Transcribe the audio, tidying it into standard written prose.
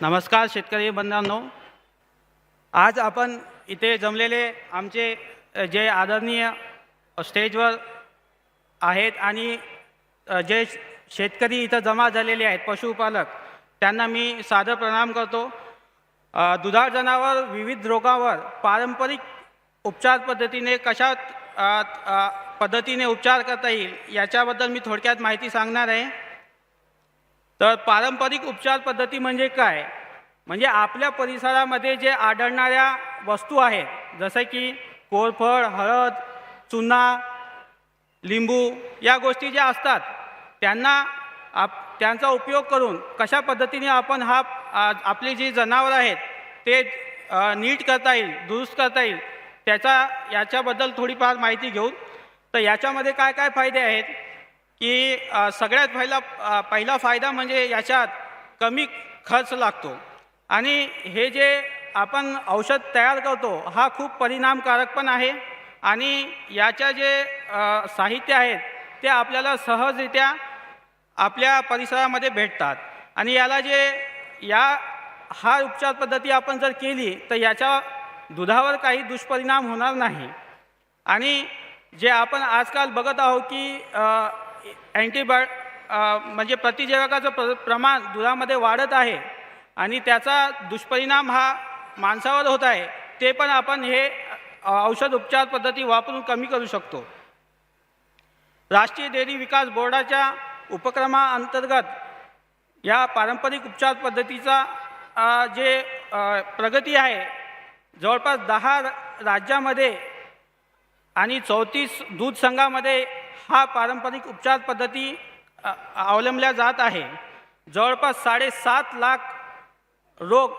नमस्कार शेतकरी बंधूंनो, आज आपण इथे जमलेले आमचे जे आदरणीय स्टेजवर आहेत आणि जे शेतकरी इथं जमा झालेले आहेत पशुपालक, त्यांना मी सादर प्रणाम करतो। दुधाळ जनावर विविध रोगावर पारंपरिक उपचार पद्धतीने कशा पद्धतीने उपचार करता येईल याच्याबद्दल मी थोडक्यात माहिती सांगणार आहे। तर पारंपरिक उपचार पद्धती म्हणजे काय? म्हणजे आपल्या परिसरामध्ये जे आढळणाऱ्या वस्तू आहेत, जसं की कोरफड, हळद, चुना, लिंबू या गोष्टी ज्या असतात त्यांचा उपयोग करून कशा पद्धतीने आपण आपली जी जनावरं आहेत ते नीट करता येईल, दुरुस्त करता येईल याच्याबद्दल थोडीफार माहिती घेऊ। तर याच्यामध्ये काय काय फायदे आहेत की सगळ्यात पहिला फायदा म्हणजे याच्यात कमी खर्च लागतो आणि हे जे आपण औषध तयार करतो हा खूप परिणामकारक पण आहे आणि याच्या जे साहित्य आहेत ते आपल्याला सहजरित्या आपल्या परिसरामध्ये भेटतात आणि याला हा उपचार पद्धती आपण जर केली तर याच्या दुधावर काही दुष्परिणाम होणार नाही। आणि जे आपण आजकाल बघत आहोत की म्हणजे प्रतिजैविकाचं प्रमाण दुधामध्ये वाढत आहे आणि त्याचा दुष्परिणाम हा माणसावर होत आहे, ते पण आपण हे औषध उपचार पद्धती वापरून कमी करू शकतो। राष्ट्रीय डेअरी विकास बोर्डाच्या उपक्रमाअंतर्गत या पारंपरिक उपचार पद्धतीचा जे प्रगती आहे, जवळपास 10 राज्यामध्ये आणि 34 दूध संघामध्ये हा पारंपरिक उपचार पद्धती अवलंबल्या जात आहे। जवळपास 7.5 लाख रोग